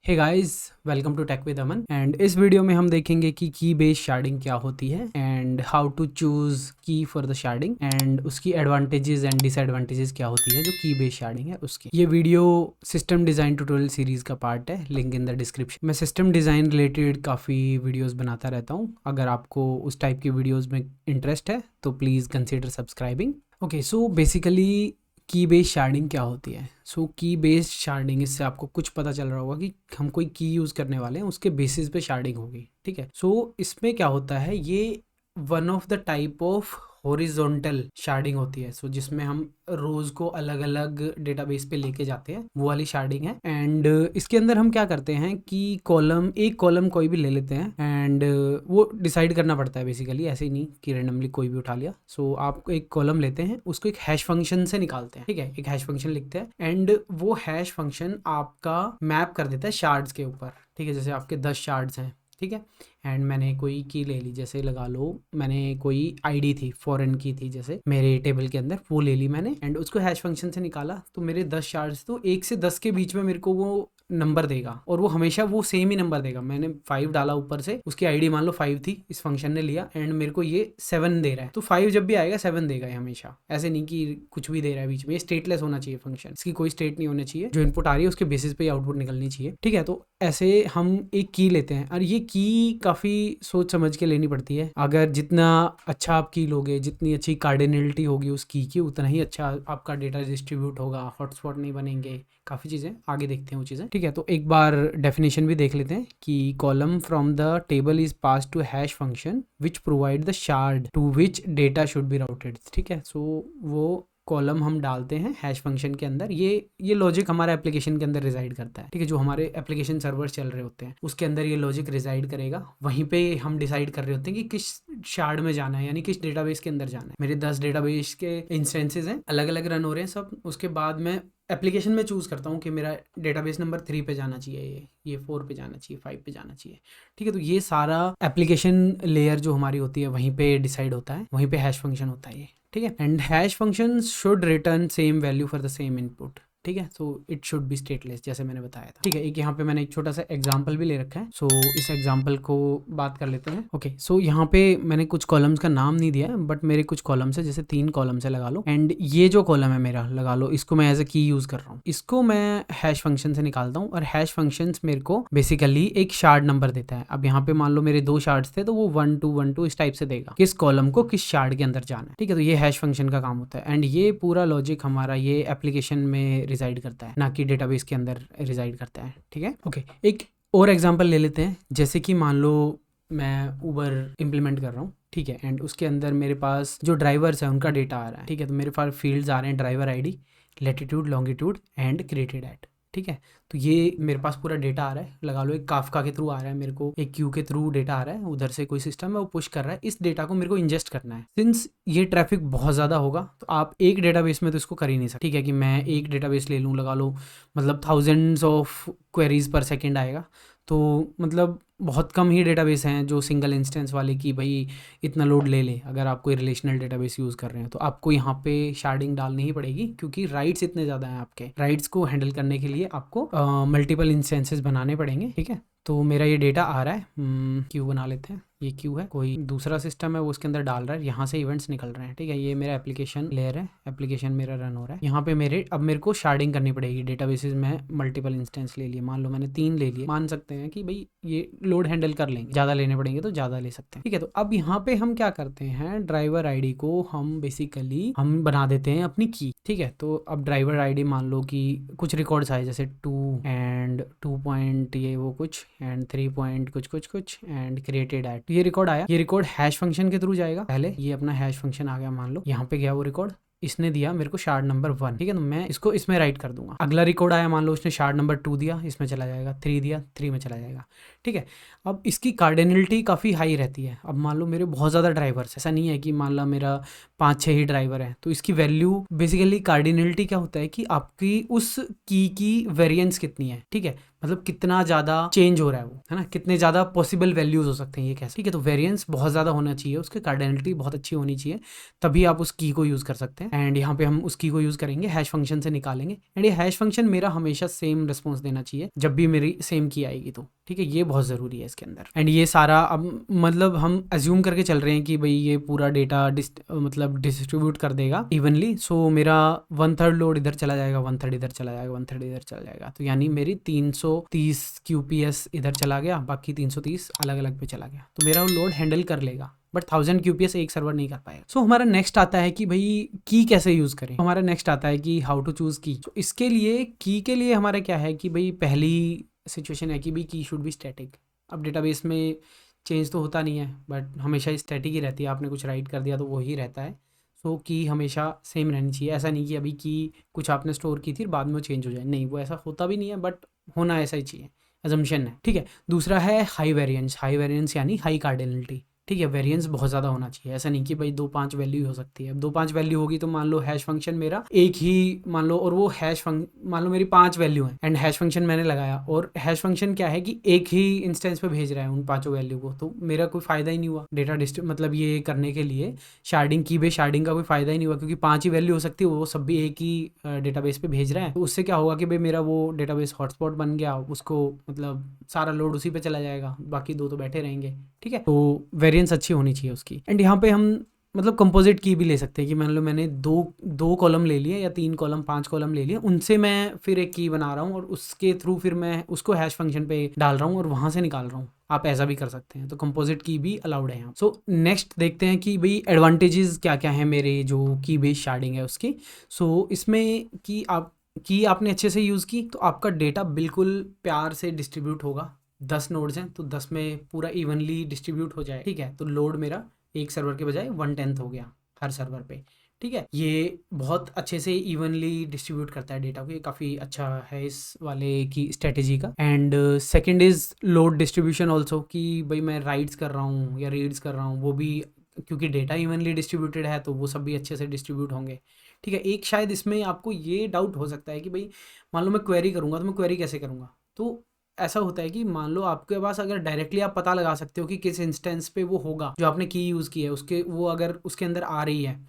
Hey guys, welcome to tech with Aman. And इस video में हम देखेंगे कि की बेस्ड शार्डिंग क्या होती है एंड हाउ टू चूज की फॉर द शार्डिंग एंड उसकी एडवांटेजेस एंड डिसएडवांटेजेस क्या होती है जो की बेस्ड शार्डिंग है उसकी। ये video system design tutorial series का पार्ट है, लिंक इन द डिस्क्रिप्शन। मैं सिस्टम डिज़ाइन रिलेटेड काफ़ी वीडियोस बनाता रहता हूँ। अगर आपको उस टाइप की वीडियोज़ में इंटरेस्ट है तो please consider subscribing. Okay, so basically की बेस्ड शार्डिंग क्या होती है। सो की बेस्ड शार्डिंग, इससे आपको कुछ पता चल रहा होगा कि हम कोई की यूज़ करने वाले हैं, उसके बेसिस पे शार्डिंग होगी। ठीक है, सो इसमें क्या होता है, ये one of the type of horizontal sharding होती है। सो जिसमें हम रोज को अलग अलग डेटाबेस पे लेके जाते हैं, वो वाली शार्डिंग है। एंड इसके अंदर हम क्या करते हैं कि एक कॉलम कोई भी ले लेते हैं एंड वो डिसाइड करना पड़ता है बेसिकली, ऐसे ही नहीं कि रेंडमली कोई भी उठा लिया। सो आप एक कॉलम लेते हैं, उसको एक हैश फंक्शन से निकालते हैं। ठीक है, एक हैश फंक्शन लिखते हैं एंड वो हैश फंक्शन आपका मैप कर देता है शार्ड्स के ऊपर। ठीक है, जैसे आपके 10 शार्ड्स हैं, ठीक है, एंड मैंने कोई की ले ली, जैसे लगा लो मैंने कोई आईडी थी, फॉरेन की थी जैसे मेरे टेबल के अंदर, वो ले ली मैंने एंड उसको हैश फंक्शन से निकाला। तो मेरे 10 शार्ड्स, तो 1 से 10 के बीच में मेरे को वो नंबर देगा और वो हमेशा वो सेम ही नंबर देगा। मैंने 5 डाला ऊपर से, उसकी आईडी मान लो 5 थी, इस फंक्शन ने लिया एंड मेरे को ये 7 दे रहा है, तो 5 जब भी आएगा 7 देगा ये हमेशा। ऐसे नहीं कि कुछ भी दे रहा है बीच में, ये स्टेटलेस होना चाहिए फंक्शन, इसकी कोई स्टेट नहीं होनी चाहिए, जो इनपुट आ रही है उसके बेसिस पे आउटपुट निकलनी चाहिए। ठीक है, तो ऐसे हम एक की लेते हैं और ये की काफ़ी सोच समझ के लेनी पड़ती है। अगर जितना अच्छा आप की लोगे, जितनी अच्छी कार्डिनलिटी होगी उस की उतना ही अच्छा आपका डेटा डिस्ट्रीब्यूट होगा, हॉटस्पॉट नहीं बनेंगे, काफ़ी चीज़ें आगे देखते हैं वो चीज़ें। ठीक है, तो एक बार डेफिनेशन भी देख लेते हैं कि column from the table is pass to hash function which provide the shard to which data should be routed. ठीक है, सो वो कॉलम हम डालते हैं हैश फंक्शन के अंदर। ये लॉजिक हमारे एप्लीकेशन के अंदर रिजाइड करता है। ठीक है, जो हमारे एप्लीकेशन सर्वर चल रहे होते हैं उसके अंदर ये लॉजिक रिजाइड करेगा। वहीं पे हम डिसाइड कर रहे होते हैं कि किस शार्ड में जाना है, यानी किस डेटाबेस के अंदर जाना है। मेरे 10 डेटाबेस के इंस्टेंसेस हैं, अलग अलग रन हो रहे हैं सब। उसके बाद में एप्लीकेशन में चूज़ करता हूँ कि मेरा डेटाबेस नंबर 3 पे जाना चाहिए, ये 4 पे जाना चाहिए, 5 पे जाना चाहिए। ठीक है, तो ये सारा एप्लीकेशन लेयर जो हमारी होती है वहीं पे डिसाइड होता है, वहीं पे हैश फंक्शन होता है ये। ठीक है, and hash function should return same value for the same input. ठीक है, so it should be stateless, जैसे मैंने बताया था। ठीक है, एक यहाँ पे मैंने एक छोटा सा एग्जांपल भी ले रखा है। सो इस एग्जांपल को बात कर लेते हैं। ओके, सो यहाँ पे मैंने कुछ कॉलम्स का नाम नहीं दिया है, बट मेरे कुछ कॉलम्स है, जैसे 3 कॉलम्स है लगा लो। एंड ये जो कॉलम है मेरा लगा लो, इसको मैं एज अ की यूज कर रहा हूँ। इसको मैं हैश फंक्शन से निकालता हूँ और हैश फंक्शन मेरे को बेसिकली एक शार्ड नंबर देता है। अब यहाँ पे मान लो मेरे 2 शार्ड्स थे, तो वो 1 2 1 2 इस टाइप से देगा किस कॉलम को किस शार्ड के अंदर जाना है। ठीक है, तो ये हैश फंक्शन का काम होता है एंड ये पूरा लॉजिक हमारा ये एप्लीकेशन में रिजाइड करता है, ना कि डेटाबेस के अंदर रिजाइड करता है। ठीक है, ओके, एक और एग्जांपल ले लेते हैं। जैसे कि मान लो मैं उबर इम्प्लीमेंट कर रहा हूँ, ठीक है, एंड उसके अंदर मेरे पास जो ड्राइवर्स हैं उनका डेटा आ रहा है। ठीक है, तो मेरे पास फील्ड्स आ रहे हैं, driver ID, latitude, longitude and created at. ठीक है, तो ये मेरे पास पूरा डेटा आ रहा है, लगा लो एक काफका के थ्रू आ रहा है, मेरे को एक क्यू के थ्रू डेटा आ रहा है, उधर से कोई सिस्टम है वो पुश कर रहा है, इस डेटा को मेरे को इंजेस्ट करना है। सिंस ये ट्रैफिक बहुत ज़्यादा होगा तो आप एक डेटाबेस में तो इसको कर ही नहीं सकते। ठीक है, कि मैं एक डेटाबेस ले लूँ, लगा लो मतलब थाउजेंड्स ऑफ क्वेरीज पर सेकेंड आएगा, तो मतलब बहुत कम ही डेटाबेस हैं जो सिंगल इंस्टेंस वाले की भाई इतना लोड ले ले। अगर आप कोई रिलेशनल डेटाबेस यूज़ कर रहे हैं तो आपको यहाँ पे शार्डिंग डालनी ही पड़ेगी, क्योंकि राइट्स इतने ज़्यादा हैं। आपके राइट्स को हैंडल करने के लिए आपको मल्टीपल इंस्टेंसेस बनाने पड़ेंगे। ठीक है, तो मेरा ये डेटा आ रहा है, क्यू बना लेते हैं, ये क्यू है, कोई दूसरा सिस्टम है वो उसके अंदर डाल रहा है, यहाँ से इवेंट्स निकल रहे हैं। ठीक है, ये मेरा एप्लीकेशन लेयर है, एप्लीकेशन मेरा रन हो रहा है। यहाँ पे अब मेरे को शार्डिंग करनी पड़ेगी डेटाबेसेस में। मल्टीपल इंस्टेंस ले लिए, मान लो मैंने 3 ले लिए, मान सकते हैं कि भाई ये लोड हैंडल कर लेंगे, ज़्यादा लेने पड़ेंगे तो ज़्यादा ले सकते हैं। ठीक है, तो अब यहाँ पे हम क्या करते हैं, ड्राइवर आईडी को हम बेसिकली हम बना देते हैं अपनी की। ठीक है, तो अब ड्राइवर आईडी मान लो कि कुछ रिकॉर्ड्स आए, जैसे 2 एंड 2 पॉइंट ये वो कुछ एंड 3 पॉइंट कुछ एंड क्रिएटेड एट, ये रिकॉर्ड आया। ये रिकॉर्ड हैश फंक्शन के थ्रू जाएगा। पहले ये अपना हैश फंक्शन आ गया, मान लो यहाँ पे गया वो रिकॉर्ड, इसने दिया मेरे को शार्ड नंबर 1। ठीक है, तो मैं इसको इसमें राइट कर दूंगा। अगला रिकॉर्ड आया, मान लो उसने शार्ड नंबर 2 दिया, इसमें चला जाएगा, 3 दिया, 3 में चला जाएगा। ठीक है, अब इसकी कार्डिनलिटी काफ़ी हाई रहती है। अब मान लो मेरे बहुत ज़्यादा ड्राइवर्स, ऐसा नहीं है कि मान लो मेरा 5-6 ही ड्राइवर है, तो इसकी वैल्यू बेसिकली कार्डिनलिटी क्या होता है कि आपकी उस की वेरिएंस कितनी है। ठीक है, मतलब कितना ज़्यादा चेंज हो रहा है वो, है ना, कितने ज़्यादा पॉसिबल वैल्यूज हो सकते हैं ये कैसे, ठीक है। तो वेरिएंस बहुत ज़्यादा होना चाहिए, उसके कार्डिनलिटी बहुत अच्छी होनी चाहिए, तभी आप उस की को यूज़ कर सकते हैं। एंड यहाँ पे हम उस की को यूज़ करेंगे, हैश फंक्शन से निकालेंगे। एंड ये हैश फंक्शन मेरा हमेशा सेम रिस्पॉन्स देना चाहिए जब भी मेरी सेम की आएगी, तो ठीक है, ये बहुत ज़रूरी है इसके अंदर। एंड ये सारा अब मतलब हम अज्यूम करके चल रहे हैं कि भाई ये पूरा डेटा मतलब डिस्ट्रीब्यूट कर देगा इवनली। सो मेरा 1/3 लोड इधर चला जाएगा, 1/3 इधर चला जाएगा, 1/3 इधर चला जाएगा, तो यानी मेरी 330 QPS इधर चला गया, बाकी 330 अलग अलग पे चला गया, तो मेरा वो लोड हैंडल कर लेगा, बट 1000 QPS एक सर्वर नहीं कर पाएगा। सो हमारा नेक्स्ट आता है कि भाई की कैसे यूज़ करें। हमारा नेक्स्ट आता है कि हाउ टू चूज़ की। तो इसके लिए की के लिए हमारा क्या है कि भाई पहली सिचुएशन है कि भाई की शुड बी स्टैटिक। अब डेटाबेस में चेंज तो होता नहीं है, बट हमेशा स्टैटिक ही रहती है, आपने कुछ राइट कर दिया तो वही रहता है। सो की हमेशा सेम रहनी चाहिए, ऐसा नहीं कि अभी की कुछ आपने स्टोर की थी बाद में वो चेंज हो जाए, नहीं, वो ऐसा होता भी नहीं है, बट होना ऐसा ही चाहिए, अजम्पशन है, ठीक है। दूसरा है हाई वेरिएंस। हाई वेरिएंस यानी हाई कार्डिनलिटी, ठीक है। वेरिएंस बहुत ज़्यादा होना चाहिए, ऐसा नहीं कि भाई 2-5 वैल्यू हो सकती है। अब 2-5 वैल्यू होगी तो मान लो हैश फंक्शन मेरा एक ही मान लो, और वो मान लो मेरी 5 वैल्यू है एंड हैश फंक्शन मैंने लगाया, और हैश फंक्शन क्या है कि एक ही इंस्टेंस पे भेज रहा है उन 5 वैल्यू को, तो मेरा कोई फ़ायदा ही नहीं हुआ डेटा मतलब ये करने के लिए शार्डिंग की बेस शार्डिंग का कोई फ़ायदा ही नहीं हुआ, क्योंकि 5 ही वैल्यू हो सकती है, वो सब भी एक ही डेटाबेस पे भेज रहे हैं। तो उससे क्या होगा कि भाई मेरा वो डेटाबेस हॉटस्पॉट बन गया, उसको मतलब सारा लोड उसी पे चला जाएगा, बाकी 2 तो बैठे रहेंगे, ठीक है। तो वेरिएंस अच्छी होनी चाहिए उसकी। एंड यहाँ पे हम मतलब कंपोजिट की भी ले सकते हैं कि मान लो मैंने दो कॉलम ले लिए या 3 कॉलम 5 कॉलम ले लिए, उनसे मैं फिर एक की बना रहा हूँ और उसके थ्रू फिर मैं उसको हैश फंक्शन पे डाल रहा हूँ और वहाँ से निकाल रहा हूँ। आप ऐसा भी कर सकते हैं, तो कंपोजिट की भी अलाउड है यहाँ। सो नेक्स्ट देखते हैं कि भाई एडवांटेजेस क्या क्या है मेरे जो की बेस्ड शार्डिंग है उसकी। सो इसमें की आपने अच्छे से यूज़ की तो आपका डेटा बिल्कुल प्यार से डिस्ट्रीब्यूट होगा। 10 नोड्स हैं तो 10 में पूरा इवनली डिस्ट्रीब्यूट हो जाए, ठीक है। तो लोड मेरा एक सर्वर के बजाय 1/10 हो गया हर सर्वर पे, ठीक है। ये बहुत अच्छे से इवनली डिस्ट्रीब्यूट करता है डेटा को, ये काफ़ी अच्छा है इस वाले की स्ट्रेटेजी का। And second is load distribution also, कि भाई मैं राइट्स कर रहा हूँ या रीड्स कर रहा हूँ, वो भी क्योंकि डेटा इवनली डिस्ट्रीब्यूटेड है तो वो सब भी अच्छे से डिस्ट्रीब्यूट होंगे, ठीक है। एक शायद इसमें आपको ये डाउट हो सकता है कि भाई मान लो मैं क्वेरी करूँगा तो मैं क्वेरी कैसे करूँगा। तो ऐसा होता है कि मान लो आपके पास अगर डायरेक्टली आप पता लगा सकते हो कि किस इंस्टेंस पे वो होगा जो आपने की यूज़ की है, उसके वो अगर उसके अंदर आ रही है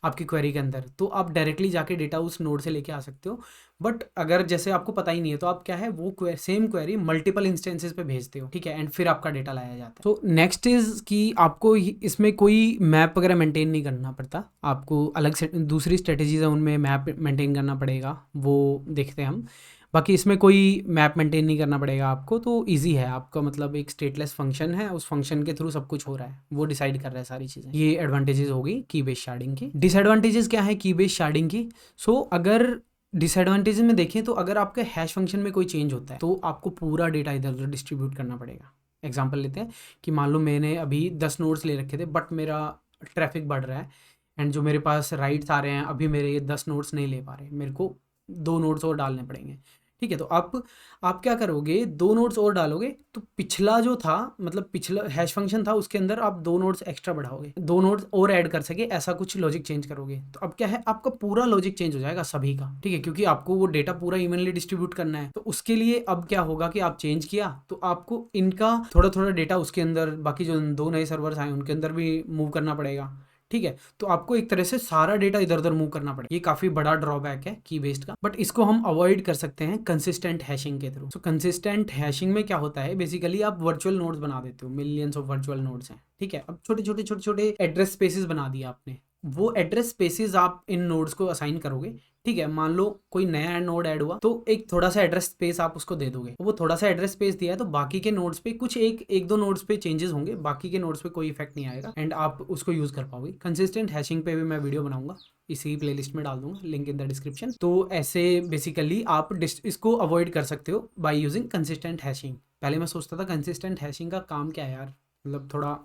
आपकी क्वेरी के अंदर, तो आप डायरेक्टली जाके डेटा उस नोड से लेके आ सकते हो। बट अगर जैसे आपको पता ही नहीं है तो आप क्या है वो सेम क्वेरी मल्टीपल इंस्टेंसेस पे भेजते हो, ठीक है, एंड फिर आपका डेटा लाया जाता है। तो नेक्स्ट इज कि आपको इसमें कोई मैप वगैरह मेंटेन नहीं करना पड़ता, आपको अलग से दूसरी स्ट्रेटेजीज है उनमें मैप मेंटेन करना पड़ेगा, वो देखते हैं हम। बाकी इसमें कोई मैप मेंटेन नहीं करना पड़ेगा आपको, तो इजी है आपका, मतलब एक स्टेटलेस फंक्शन है, उस फंक्शन के थ्रू सब कुछ हो रहा है, वो डिसाइड कर रहा है सारी चीज़ें। ये एडवांटेजेस हो गई की बेस्ड शार्डिंग की। डिसएडवांटेजेस क्या है की बेस्ड शार्डिंग की। सो अगर डिसएडवांटेजेस में देखें तो अगर आपके हैश फंक्शन में कोई चेंज होता है तो आपको पूरा डेटा इधर उधर डिस्ट्रीब्यूट करना पड़ेगा। एग्जाम्पल लेते हैं कि मान लो मैंने अभी 10 नोड्स ले रखे थे बट मेरा ट्रैफिक बढ़ रहा है एंड जो मेरे पास राइट्स आ रहे हैं अभी मेरे ये 10 नोड्स नहीं ले पा रहे, मेरे को 2 नोड्स और डालने पड़ेंगे, ठीक है। तो आप क्या करोगे, 2 नोड्स और डालोगे तो पिछला जो था मतलब पिछला हैश फंक्शन था उसके अंदर आप 2 नोड्स एक्स्ट्रा बढ़ाओगे, 2 नोड्स और ऐड कर सके, ऐसा कुछ लॉजिक चेंज करोगे। तो अब क्या है आपका पूरा लॉजिक चेंज हो जाएगा सभी का, ठीक है, क्योंकि आपको वो डेटा पूरा इवनली डिस्ट्रीब्यूट करना है। तो उसके लिए अब क्या होगा कि आप चेंज किया तो आपको इनका थोड़ा थोड़ा डेटा उसके अंदर बाकी जो 2 नए सर्वर्स आए उनके अंदर भी मूव करना पड़ेगा, ठीक है। तो आपको एक तरह से सारा डेटा इधर उधर मूव करना पड़ेगा, ये काफी बड़ा ड्रॉबैक है की बेस्ड का, बट इसको हम अवॉइड कर सकते हैं कंसिस्टेंट हैशिंग के थ्रू। सो कंसिस्टेंट हैशिंग में क्या होता है, बेसिकली आप वर्चुअल नोड्स बना देते हो, मिलियंस ऑफ वर्चुअल नोड्स हैं, ठीक है। अब छोटे छोटे एड्रेस स्पेसेस बना दिया आपने, वो एड्रेस स्पेसेस आप इन नोड्स को असाइन करोगे, ठीक है। मान लो कोई नया नोड ऐड हुआ तो एक थोड़ा सा एड्रेस स्पेस आप उसको दे दोगे, वो थोड़ा सा एड्रेस स्पेस दिया है तो बाकी के नोड्स पे कुछ एक दो नोड्स पे चेंजेस होंगे, बाकी के नोड्स पे कोई इफेक्ट नहीं आएगा एंड आप उसको यूज कर पाओगे। कंसिस्टेंट हैशिंग पे भी मैं वीडियो बनाऊंगा, इसी प्लेलिस्ट में डाल दूंगा, लिंक इन द डिस्क्रिप्शन। तो ऐसे बेसिकली आप इसको अवॉइड कर सकते हो बाय यूजिंग कंसिस्टेंट हैशिंग। पहले मैं सोचता था कंसिस्टेंट हैशिंग का काम क्या है यार, मतलब थोड़ा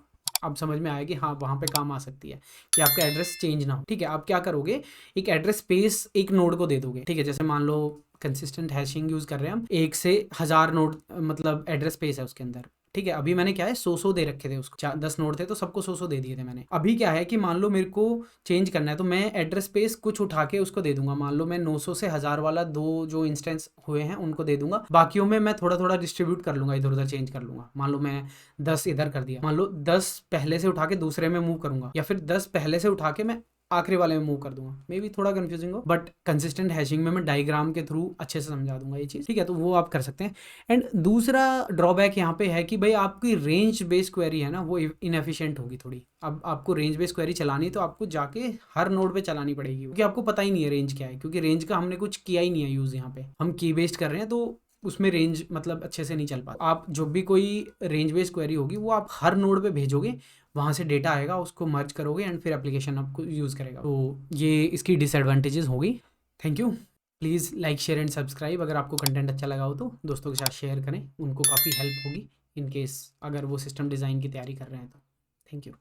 अब समझ में आया कि हाँ वहाँ पे काम आ सकती है कि आपका एड्रेस चेंज ना हो, ठीक है। आप क्या करोगे, एक एड्रेस स्पेस एक नोड को दे दोगे, ठीक है। जैसे मान लो कंसिस्टेंट हैशिंग यूज कर रहे हैं हम, 1 से 1000 नोड मतलब एड्रेस स्पेस है उसके अंदर, ठीक है। अभी मैंने क्या है 100 दे रखे थे उसको, 10 नोड थे तो सबको 100 दे दिए थे मैंने। अभी क्या है कि मान लो मेरे को चेंज करना है तो मैं एड्रेस स्पेस कुछ उठा के उसको दे दूंगा। मान लो मैं 900 से 1000 वाला 2 जो इंस्टेंस हुए हैं उनको दे दूंगा, बाकियों में मैं थोड़ा थोड़ा डिस्ट्रीब्यूट कर लूंगा, इधर उधर चेंज कर लूंगा। मान लो मैं 10 इधर कर दिया, मान लो 10 पहले से उठा के दूसरे में मूव करूंगा, या फिर 10 पहले से उठा के मैं आखिरी वाले में मूव कर दूंगा। मे बी थोड़ा कंफ्यूजिंग हो, बट कंसिस्टेंट हैशिंग में मैं डायग्राम के थ्रू अच्छे से समझा दूंगा ये चीज़, ठीक है। तो वो आप कर सकते हैं। एंड दूसरा ड्रॉबैक यहाँ पे है कि भाई आपकी रेंज बेस्ड क्वेरी है ना, वो इनएफिशिएंट होगी थोड़ी। अब आपको रेंज बेस्ड क्वेरी चलानी है तो आपको जाके हर नोड पे चलानी पड़ेगी, क्योंकि आपको पता ही नहीं है रेंज क्या है, क्योंकि रेंज का हमने कुछ किया ही नहीं है यूज़। यहाँ पे हम की बेस्ड कर रहे हैं तो उसमें रेंज मतलब अच्छे से नहीं चल पाता। आप जो भी कोई रेंज बेस्ड क्वेरी होगी वो आप हर नोड पे भेजोगे, वहाँ से डेटा आएगा, उसको मर्ज करोगे एंड फिर एप्लीकेशन आपको यूज़ करेगा। तो ये इसकी डिसएडवांटेजेस होगी। Thank you. Please like share and subscribe. अगर आपको कंटेंट अच्छा लगा हो तो दोस्तों के साथ शेयर करें, उनको काफ़ी हेल्प होगी इन केस अगर वो सिस्टम डिज़ाइन की तैयारी कर रहे हैं तो। Thank you.